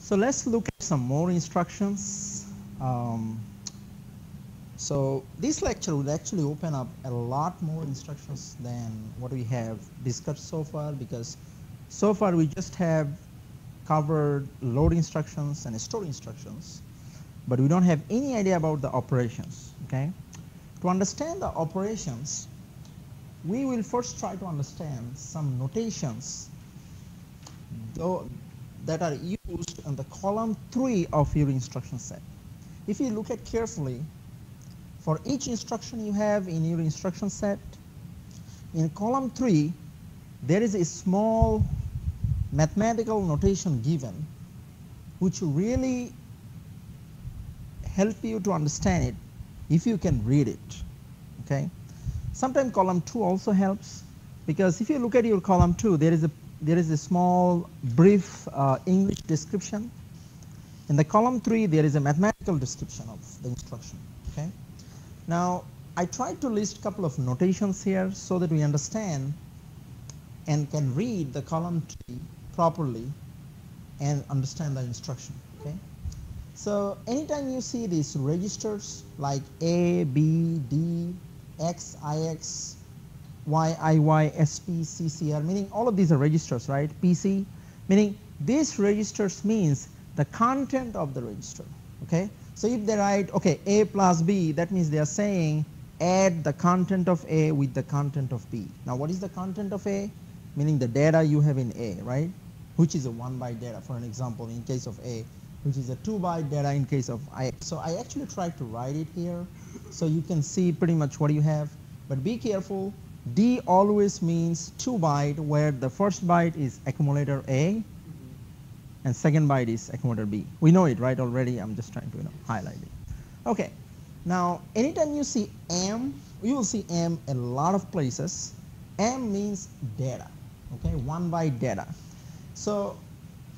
So let's look at some more instructions. So this lecture will actually open up a lot more instructions than what we have discussed so far, because so far we just have covered load instructions and store instructions, but we don't have any idea about the operations. Okay? To understand the operations, we will first try to understand some notations that are used in the column 3 of your instruction set. If you look at carefully, for each instruction you have in your instruction set, in column 3 there is a small mathematical notation given which really help you to understand it if you can read it. Okay? Sometimes column 2 also helps, because if you look at your column 2, there is a small brief English description. In the column 3 there is a mathematical description of the instruction. Okay? Now I tried to list a couple of notations here so that we understand and can read the column 3 properly and understand the instruction. Okay? So anytime you see these registers like A, B, D, X, IX, Y, IY, SP, CCR, meaning all of these are registers, right? PC, meaning these registers means the content of the register. Okay? So if they write, okay, A plus B, that means they are saying add the content of A with the content of B. Now what is the content of A? Meaning the data you have in A, right? Which is a 1 byte data, for an example, in case of A, which is a 2 byte data in case of IX. So I actually tried to write it here so you can see pretty much what you have, but be careful. D always means 2 byte, where the first byte is accumulator A and second byte is accumulator B. We know it, right, already. I'm just trying to highlight it. Okay. Now anytime you see M, you will see M a lot of places. M means data, okay, 1 byte data. So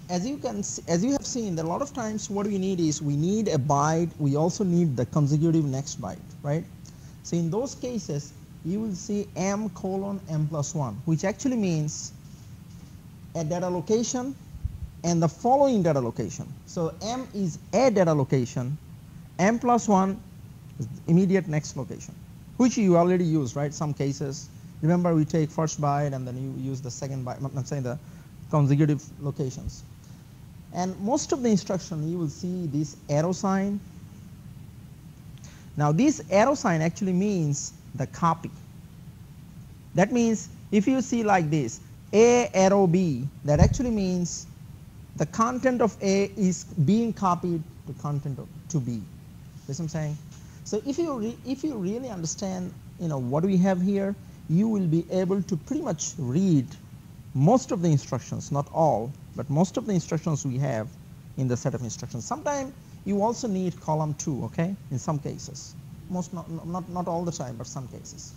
as you have seen, that a lot of times what we need is we need a byte, we also need the consecutive next byte, right? So in those cases you will see M colon M plus 1, which actually means a data location and the following data location. So M is a data location, M plus 1 is the immediate next location, which you already use, right? Some cases, remember we take first byte and then you use the second byte, I'm saying the consecutive locations. And most of the instruction you will see this arrow sign. Now this arrow sign actually means the copy. That means if you see like this, A arrow B, that actually means the content of A is being copied to content to B. That's what I'm saying. So if you really understand what we have here, you will be able to pretty much read most of the instructions, not all, but most of the instructions we have in the set of instructions. Sometimes you also need column 2, okay, in some cases. Not all the time, but some cases.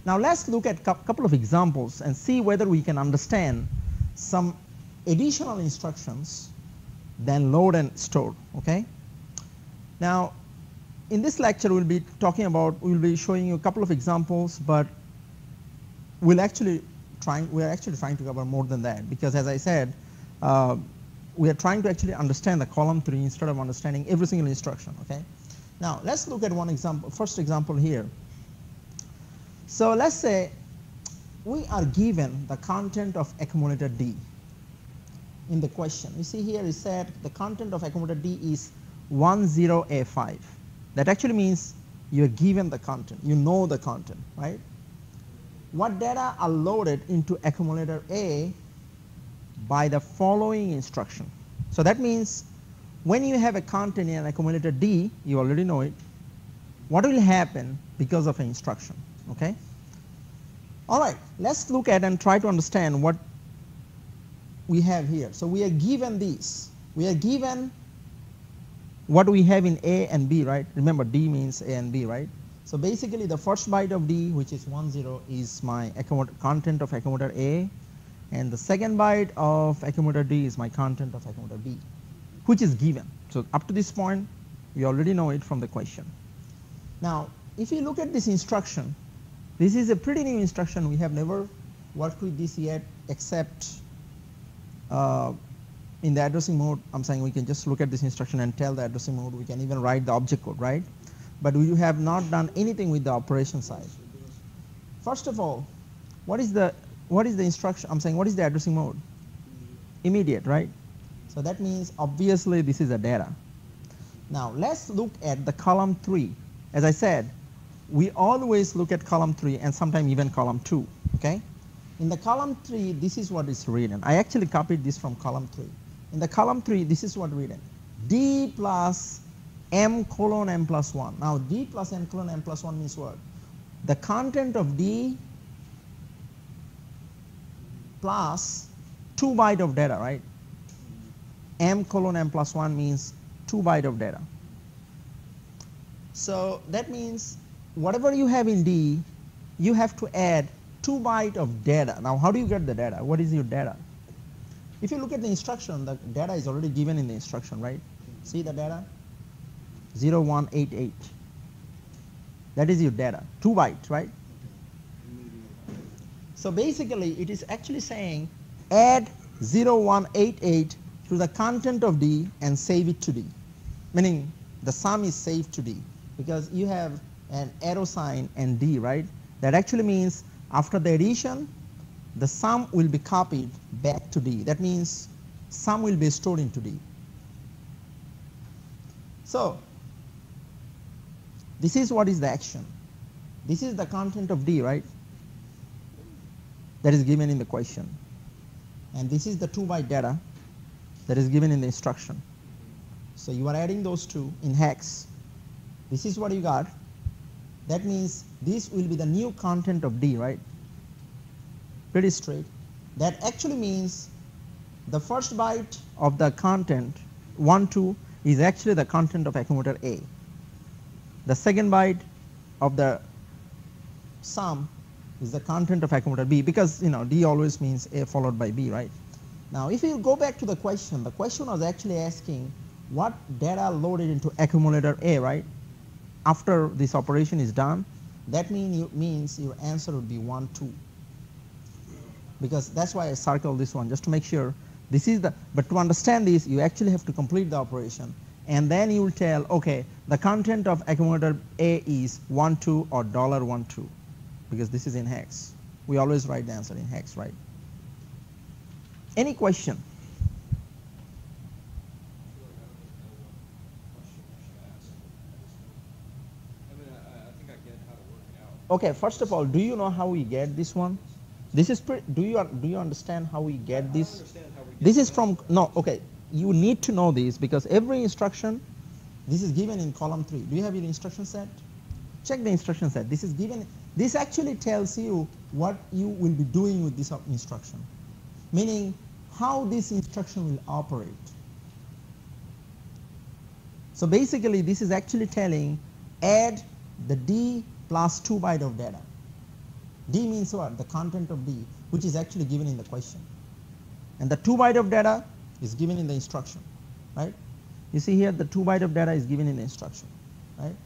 Now let's look at a couple of examples and see whether we can understand some additional instructions than load and store. Okay? Now in this lecture we'll be showing you a couple of examples, but we are actually trying to cover more than that, because as I said, we are trying to actually understand the column 3 instead of understanding every single instruction. Okay? Now let's look at one example, first example here. So let's say we are given the content of accumulator D in the question. You see here it said the content of accumulator D is 10A5. That actually means you are given the content, you know the content, right? What data are loaded into accumulator A by the following instruction. So that means when you have a content in an accumulator D, you already know it, what will happen because of an instruction. Okay? All right, let's look at and try to understand what we have here. So we are given these. We are given what we have in A and B, right? Remember D means A and B, right? So basically the first byte of D, which is 10, is my content of accumulator A, and the second byte of accumulator D is my content of accumulator B, which is given. So up to this point we already know it from the question. Now if you look at this instruction, this is a pretty new instruction. We have never worked with this yet, except in the addressing mode, I'm saying we can just look at this instruction and tell the addressing mode. We can even write the object code, right? But we have not done anything with the operation side. First of all, what is the instruction? I'm saying what is the addressing mode? Immediate, right? So that means obviously this is a data. Now let's look at the column 3. As I said, we always look at column 3 and sometimes even column 2. Okay? In the column 3, this is what is written. I actually copied this from column 3. In the column 3, this is what written. D plus m colon m plus 1. Now D plus m colon m plus 1 means what? The content of D plus 2 byte of data, right? M colon m plus 1 means 2 byte of data. So that means whatever you have in D, you have to add 2 byte of data. Now how do you get the data? What is your data? If you look at the instruction, the data is already given in the instruction, right? See the data? 0188. That is your data, 2 bytes, right? So basically it is actually saying add 0188 to the content of D and save it to D. Meaning the sum is saved to D because you have an arrow sign and D, right? That actually means after the addition, the sum will be copied back to D. That means sum will be stored into D. So this is what is the action. This is the content of D, right? That is given in the question. And this is the 2 byte data that is given in the instruction. So you are adding those two in hex. This is what you got. That means this will be the new content of D, right? Pretty straight. That actually means the first byte of the content 1, 2 is actually the content of accumulator A. The second byte of the sum is the content of accumulator B because D always means A followed by B, right? Now if you go back to the question was actually asking what data loaded into accumulator A, right? After this operation is done, that means your answer would be 1, 2. Because that's why I circled this one just to make sure this is the, but to understand this you actually have to complete the operation and then you will tell, okay, the content of accumulator A is 1, 2 or $1, 2 because this is in hex. We always write the answer in hex, right? Any question? Okay, first of all, do you know how we get this one? This is do you understand how we get this? This is from okay. You need to know this because every instruction, this is given in column 3. Do you have your instruction set? Check the instruction set. This is given. This actually tells you what you will be doing with this instruction, meaning how this instruction will operate. So basically, this is actually telling add the D plus 2 byte of data. D means what? The content of D, which is actually given in the question. And the 2 byte of data is given in the instruction, right? You see here the 2 byte of data is given in the instruction, right?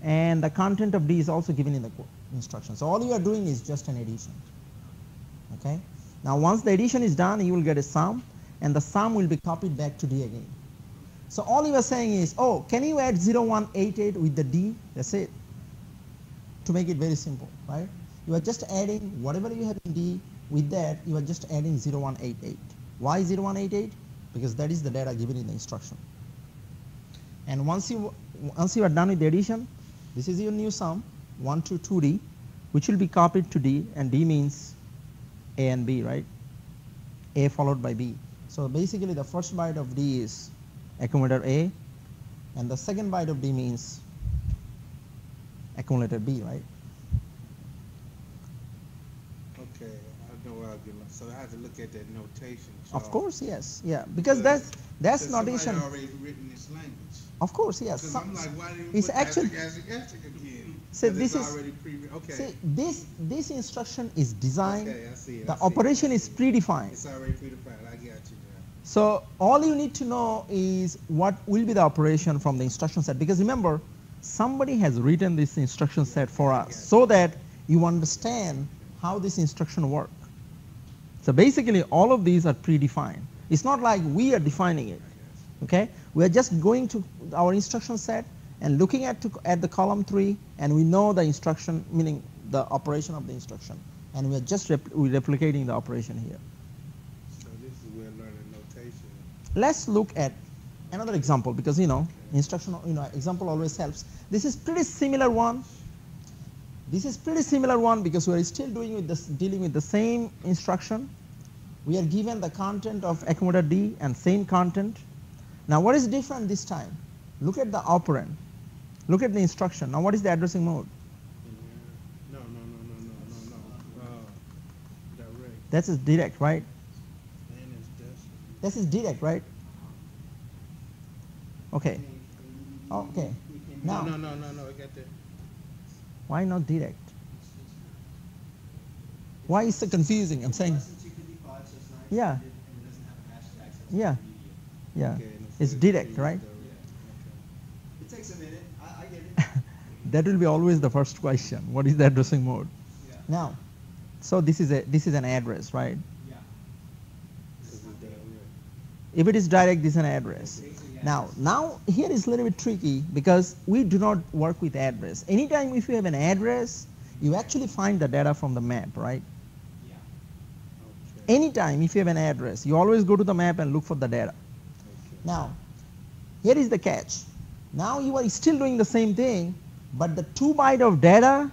And the content of D is also given in the instruction. So all you are doing is just an addition, okay? Now once the addition is done, you will get a sum and the sum will be copied back to D again. So all you are saying is, oh, can you add 0188 with the D? That's it. To make it very simple, right? You are just adding whatever you have in D, with that you are just adding 0188. Why 0188? Because that is the data given in the instruction. And once you are done with the addition, this is your new sum 1 to 2D, which will be copied to D, and D means A and B, right? A followed by B. So basically the first byte of D is accumulator A, and the second byte of D means accumulator B, right? Okay, I know where I'll get so I have to look at that notation. Of course, yes, yeah, because that's notation. Somebody already written this language. Of course, yes. Because I'm like, why didn't you it's put actually again? so this is already okay. see this instruction is designed. Okay, I see it. The operation is predefined. It's already predefined. I got you now. So all you need to know is what will be the operation from the instruction set, because remember, somebody has written this instruction set for us so that you understand how this instruction works. So basically all of these are predefined. It's not like we are defining it. Okay, we are just going to our instruction set and looking at the column 3, and we know the instruction, meaning the operation of the instruction, and we are just replicating the operation here. So this is where learning notation. Let's look at another example, because instruction, example always helps. This is pretty similar one. This is pretty similar one because we are still dealing with the same instruction. We are given the content of accumulator D and same content. Now what is different this time? Look at the operand. Look at the instruction. Now what is the addressing mode? No. Direct. That is direct, right? And it's decimal. This is direct, right? Okay. Okay. Now, No. I got that. why not direct? Why is it confusing? I'm saying. Yeah. Yeah. Yeah. Okay, and It's direct, right? Okay. It takes a minute. I get it. That will be always the first question. What is the addressing mode? Yeah. Now, so this is an address, right? Yeah. This is direct. If it is direct, this is an address. Now here is a little bit tricky because we do not work with address. Anytime if you have an address, you actually find the data from the map, right? Yeah. Okay. Anytime if you have an address, you always go to the map and look for the data. Okay. Now, here is the catch. Now you are still doing the same thing, but the 2 byte of data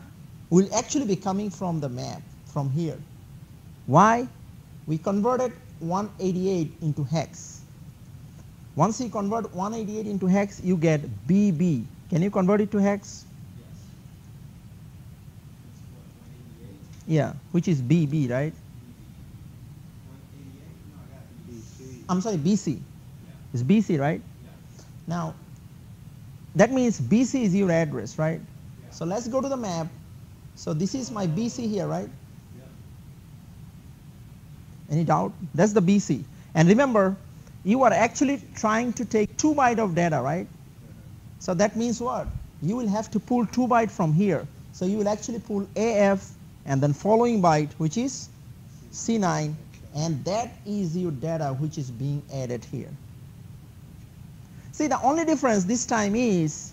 will actually be coming from the map, from here. Why? We converted 188 into hex. Once you convert 188 into hex, you get BB. Can you convert it to hex? Yes. It's what, 188? Yeah, which is BB, right? 188? No, I got BC. I'm sorry, BC. Yeah. It's BC, right? Yeah. Now, that means BC is your address, right? Yeah. So let's go to the map. So this is my BC here, right? Yeah. Any doubt? That's the BC. And remember, you are actually trying to take 2 byte of data, right? So that means what? You will have to pull 2 byte from here. So you will actually pull AF and then following byte, which is C9, and that is your data which is being added here. See, the only difference this time is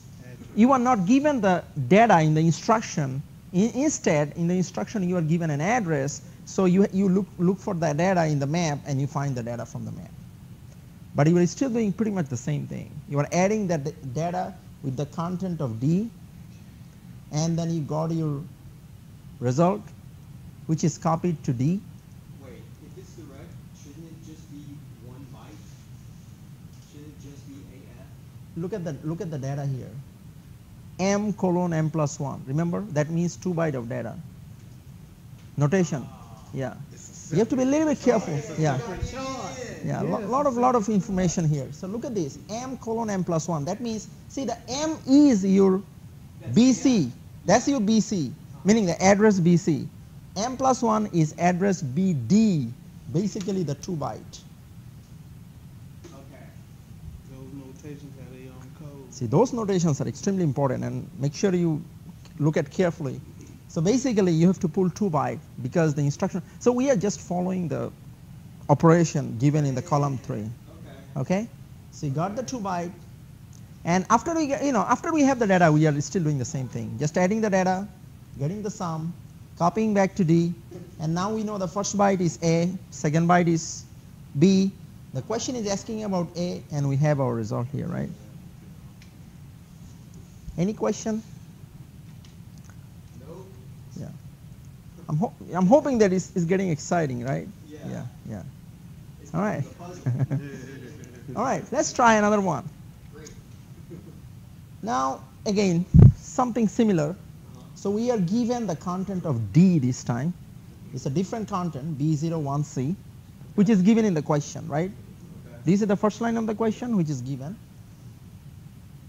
you are not given the data in the instruction. Instead, in the instruction you are given an address, so you look for the data in the map and you find the data from the map. But you are still doing pretty much the same thing. You are adding that data with the content of D, and then you got your result, which is copied to D. Wait, if it's direct, shouldn't it just be 1 byte? Shouldn't it just be AF? Look at the data here. M:(m+1). Remember, that means 2 byte of data. Notation. Yeah. You have to be a little bit careful. Yeah. Yeah. Lot of information here. So look at this. M:(m+1). That means, see, the M is your BC. That's your BC, meaning the address BC. M+1 is address BD, basically the 2 byte. Okay. Those notations have their own code. See, those notations are extremely important, and make sure you look at carefully. So basically, you have to pull 2 byte because the instruction. So we are just following the operation given in the column 3. Okay. Okay. So you got the 2 byte, and after we get, after we have the data, we are still doing the same thing. Just adding the data, getting the sum, copying back to D, and now we know the first byte is A, second byte is B. The question is asking about A, and we have our result here, right? Any question? Nope. Yeah. I'm hoping that it's getting exciting, right? Yeah. Yeah. It's All right. a puzzle. All right. Let's try another one. Great. Now, again, something similar. So we are given the content of D this time. It's a different content, B01C, which is given in the question, right? Okay. This is the first line of the question, which is given.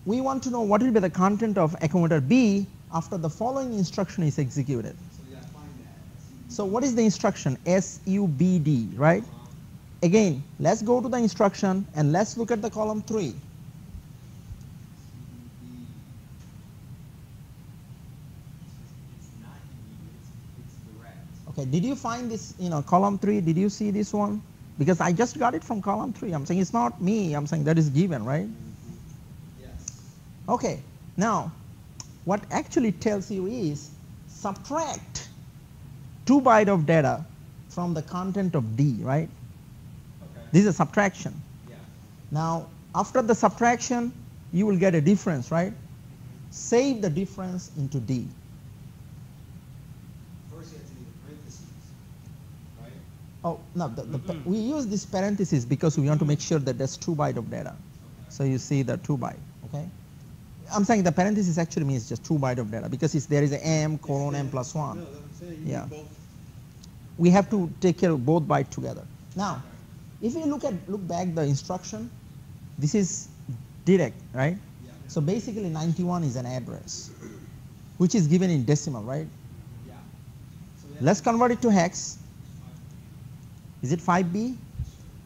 We want to know what will be the content of accumulator B after the following instruction is executed. So we gotta find that. So what is the instruction? SUBD, right? Again, let's go to the instruction and let's look at the column 3. It's not immediate, it's direct. Okay, did you find this, column 3? Did you see this one? because I just got it from column 3. I'm saying it's not me, I'm saying that is given, right? Yes. Okay, now what actually tells you is subtract 2 byte of data from the content of D, right? Okay. This is a subtraction. Yeah. Now after the subtraction you will get a difference, right? Save the difference into D. First you have to do the parentheses, right? Oh, no, we use this parenthesis because we want to make sure that there's 2 byte of data. Okay. So you see the 2 byte, okay? I'm saying the parenthesis actually means just 2 byte of data because there is a m colon m plus 1. No, I'm saying you Yeah. need both. We have to take care of both bytes together. Now, if you look back the instruction, this is direct, right? Yeah. So basically 91 is an address, which is given in decimal, right? Yeah. So Let's convert it to hex. Is it 5B?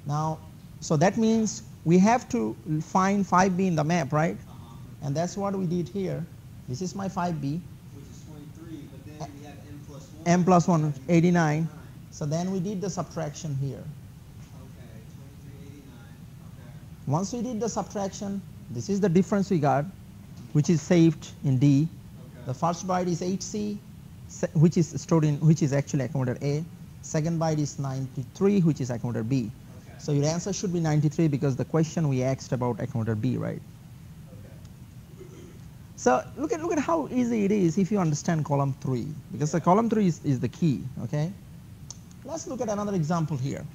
Now, so that means we have to find 5B in the map, right? And that's what we did here. This is my 5B. Which is 23, but then we have m plus 1. M plus 1, 89. So then we did the subtraction here. Okay, 2389. Okay. Once we did the subtraction, this is the difference we got, which is saved in D. Okay. The first byte is 8C, which is stored in, which is actually accumulator A. Second byte is 93, which is accumulator B. Okay. So your answer should be 93 because the question we asked about accumulator B, right? Okay. So look at how easy it is if you understand column 3, because the column 3 is the key, okay? Let's look at another example here.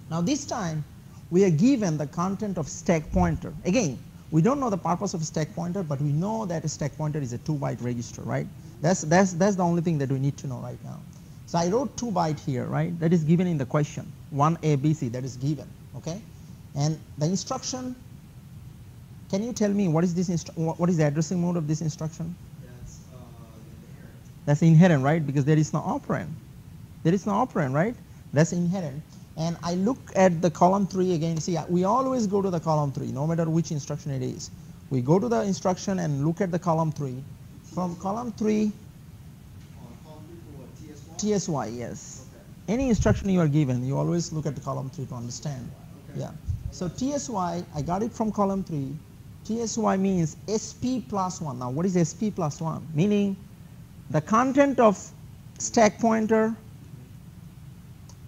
Now this time we are given the content of stack pointer. Again, we don't know the purpose of stack pointer, but we know that a stack pointer is a 2 byte register, right? That's the only thing that we need to know right now. So I wrote 2 byte here, right? That is given in the question, 1ABC, that is given, okay? And the instruction, can you tell me what is this what is the addressing mode of this instruction? That's inherent. That's inherent, right? Because there is no operand. There is no operand, right? That's inherent. And I look at the column 3 again. See, we always go to the column 3, no matter which instruction it is. We go to the instruction and look at the column 3. From column 3, Column 3 for what? TSY? TSY, yes. Okay. Any instruction you are given, you always look at the column 3 to understand. Okay. Yeah. So TSY, I got it from column 3. TSY means SP plus 1. Now what is SP plus 1? Meaning the content of stack pointer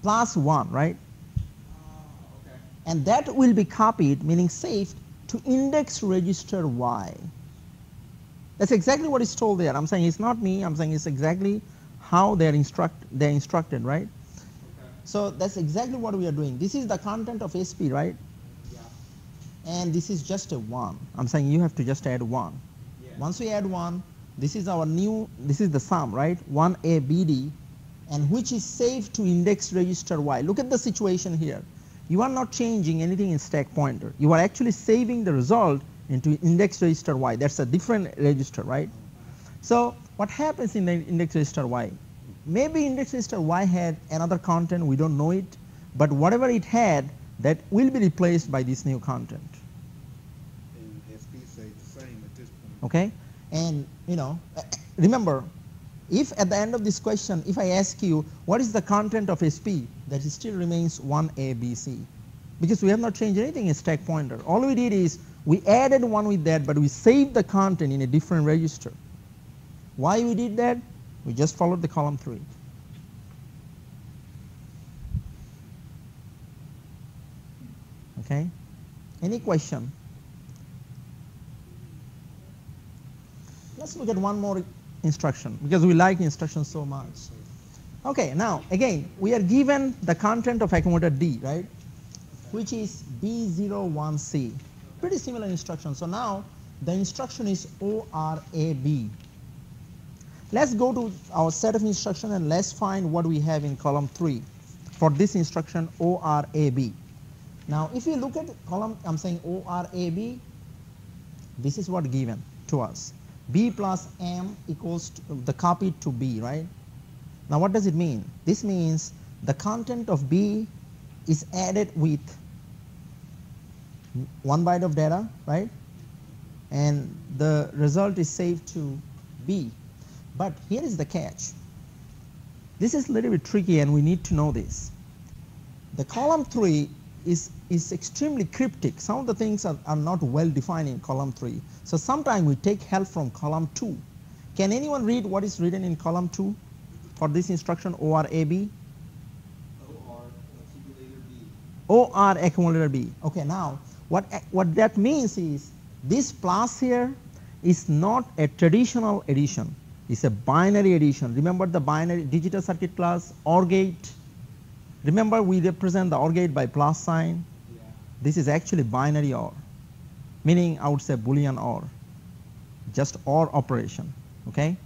plus 1, right? Okay. And that will be copied, meaning saved, to index register Y. That's exactly what is told there. I'm saying it's not me, I'm saying it's exactly how they're instructed, right? Okay. So that's exactly what we are doing. This is the content of SP, right? Yeah. And this is just a 1. I'm saying you have to just add 1. Yeah. Once we add 1, this is our new, this is the sum, right? 1ABD, and which is saved to index register Y. Look at the situation here. You are not changing anything in stack pointer. You are actually saving the result into index register Y. That's a different register, right? So what happens in the index register Y? Maybe index register Y had another content, we don't know it, but whatever it had, that will be replaced by this new content. And SP say the same at this point. Okay? And you know, remember, if at the end of this question, if I ask you what is the content of SP, that still remains 1ABC, because we have not changed anything in stack pointer. All we did is we added 1 with that, but we saved the content in a different register. Why we did that? We just followed the column 3. Okay? Any question? Let's look at one more instruction because we like instructions so much. Okay, now again, we are given the content of accumulator D, right? Which is B01C. Pretty similar instruction. So now the instruction is ORAB. Let's go to our set of instruction and let's find what we have in column 3 for this instruction ORAB. Now if you look at column, I'm saying ORAB, this is what given to us. B plus M equals to the copy to B, right? Now what does it mean? This means the content of B is added with 1 byte of data, right? And the result is saved to B. But here is the catch. This is a little bit tricky and we need to know this. the column 3 is extremely cryptic. Some of the things are not well defined in column 3. So sometimes we take help from column 2. Can anyone read what is written in column 2 for this instruction ORAB? OR accumulator B. OR accumulator B. Okay, now what that means is this plus here is not a traditional addition. It's a binary addition. Remember the binary digital circuit class OR gate? Remember we represent the OR gate by plus sign? Yeah. This is actually binary OR, meaning I would say Boolean OR, just OR operation, okay?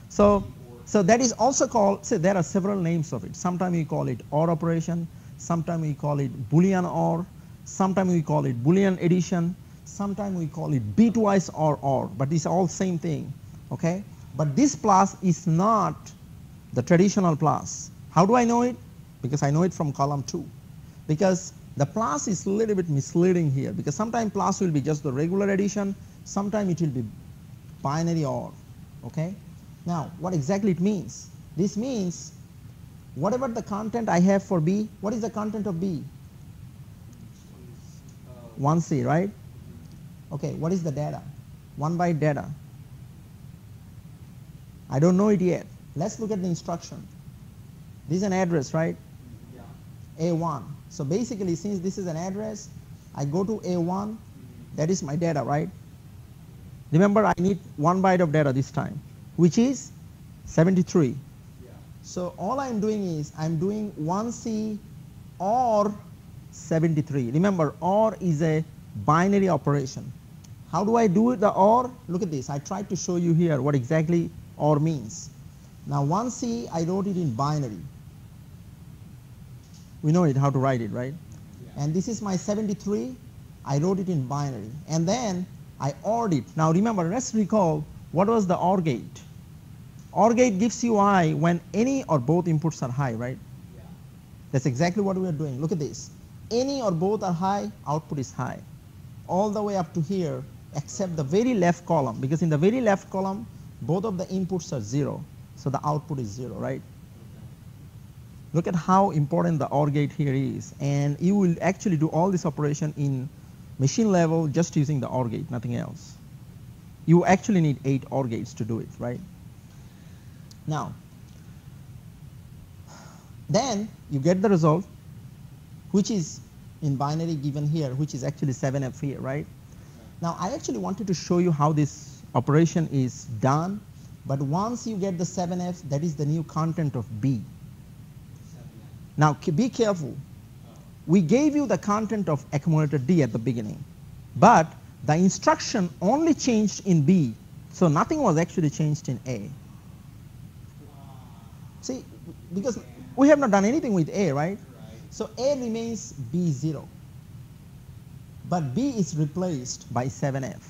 So that is also called, say there are several names of it. Sometimes we call it OR operation, sometimes we call it Boolean OR, sometimes we call it Boolean addition, sometimes we call it bitwise OR, but it's all same thing, okay? But this plus is not the traditional plus. How do I know it? Because I know it from column 2. Because the plus is a little bit misleading here, because sometimes plus will be just the regular addition, sometimes it will be binary OR, okay? Now, what exactly it means? This means whatever the content I have for B, what is the content of B? 1C, right? Okay, what is the data? 1 byte data. I don't know it yet. Let's look at the instruction. This is an address, right? Yeah. A1. So basically, since this is an address, I go to A1, that is my data, right? Remember, I need 1 byte of data this time, which is 73. Yeah. So all I'm doing is I'm doing 1C or 73. Remember, OR is a binary operation. How do I do it, the OR? Look at this. I tried to show you here what exactly OR means. Now 1C, I wrote it in binary. We know it, how to write it, right? Yeah. And this is my 73. I wrote it in binary. And then I ORed it. Now remember, let's recall what was the OR gate. OR gate gives you I when any or both inputs are high, right? Yeah. That's exactly what we are doing. Look at this. Any or both are high, output is high. All the way up to here, except the very left column, because in the very left column, both of the inputs are 0. So the output is 0, right? Look at how important the OR gate here is. And you will actually do all this operation in machine level just using the OR gate, nothing else. You actually need 8 OR gates to do it, right? Now, then you get the result, which is in binary given here, which is actually 7F here, right? Now, I actually wanted to show you how this operation is done, but once you get the 7F, that is the new content of B. Now, be careful. We gave you the content of accumulator D at the beginning, but the instruction only changed in B, so nothing was actually changed in A. See, because we have not done anything with A, right? So A remains B0, but B is replaced by 7F.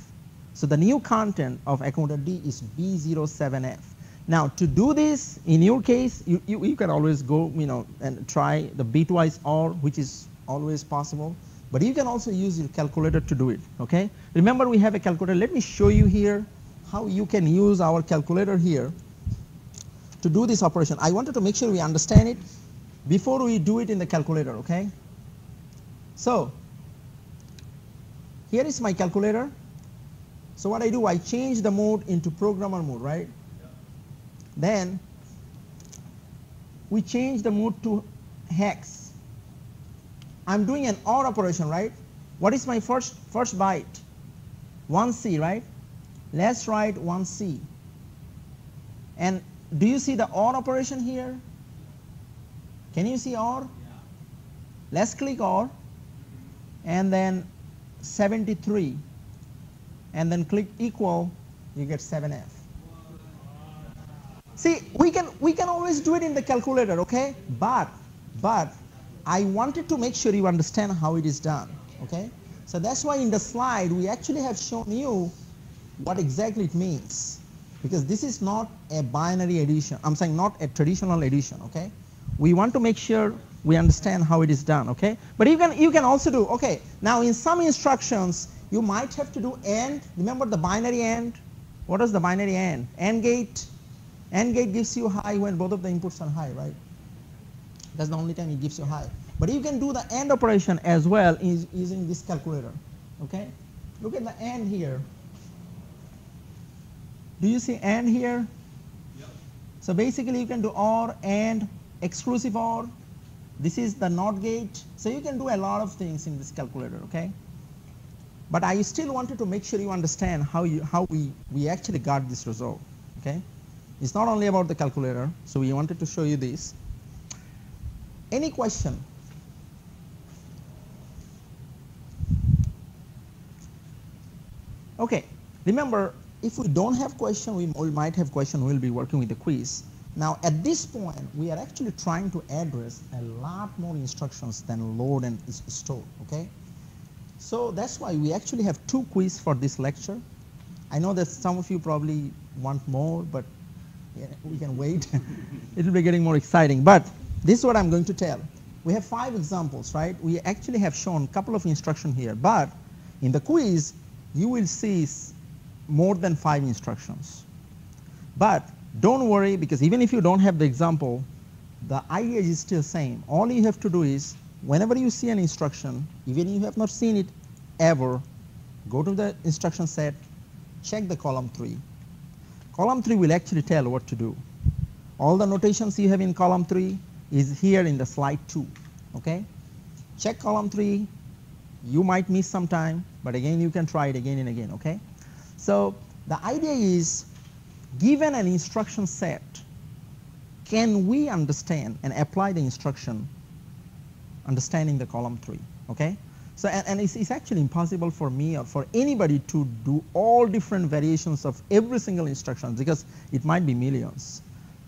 So the new content of accumulator D is B07F. Now to do this, in your case, you can always go, and try the bitwise OR, which is always possible. But you can also use your calculator to do it, okay? Remember, we have a calculator. Let me show you here how you can use our calculator here to do this operation. I wanted to make sure we understand it before we do it in the calculator, okay? So here is my calculator. So what I do, I change the mode into programmer mode, right? Then we change the mode to hex. I'm doing an OR operation, right? What is my first byte? 1C, right? Let's write 1C. And do you see the OR operation here? Can you see OR? Yeah. Let's click OR, and then 73, and then click equal, you get 7F. See, we can always do it in the calculator, okay? But I wanted to make sure you understand how it is done, okay? So that's why in the slide we actually have shown you what exactly it means, because this is not a binary addition. I'm saying not a traditional addition, okay? We want to make sure we understand how it is done, okay? But you can also do, okay, now in some instructions you might have to do AND. Remember the binary AND? What is the binary AND? AND gate. AND gate gives you high when both of the inputs are high, right? That's the only time it gives you high. But you can do the AND operation as well using this calculator. Okay? Look at the AND here. Do you see AND here? Yep. So basically you can do OR, AND, exclusive OR. This is the NOT gate. So you can do a lot of things in this calculator, okay? But I still wanted to make sure you understand how we actually got this result, okay? It's not only about the calculator, so we wanted to show you this. Any question? Okay, remember, if we don't have question, we might have question, we'll be working with the quiz. Now, at this point, we are actually trying to address a lot more instructions than load and store, okay? So that's why we actually have 2 quiz for this lecture. I know that some of you probably want more, but yeah, we can wait. It will be getting more exciting. But this is what I'm going to tell. We have 5 examples, right? We actually have shown a couple of instructions here, but in the quiz, you will see more than 5 instructions. But don't worry, because even if you don't have the example, the idea is still same. All you have to do is, whenever you see an instruction, even if you have not seen it ever, go to the instruction set, check the column 3. Column 3 will actually tell what to do. All the notations you have in column 3 is here in the slide 2, okay? Check column 3. You might miss some time, but again, you can try it again and again, okay? So the idea is, given an instruction set, can we understand and apply the instruction understanding the column 3, okay? So, and it's actually impossible for me or for anybody to do all different variations of every single instruction, because it might be millions.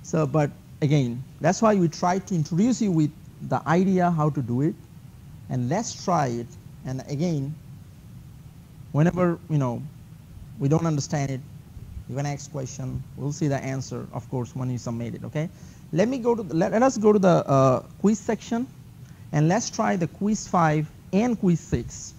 So, but again, that's why we try to introduce you with the idea how to do it, and let's try it. And again, whenever, you know, we don't understand it, you can ask question. We'll see the answer, of course, when you submit it, okay? Let me go to let us go to the quiz section, and let's try the quiz 5 and quiz 6.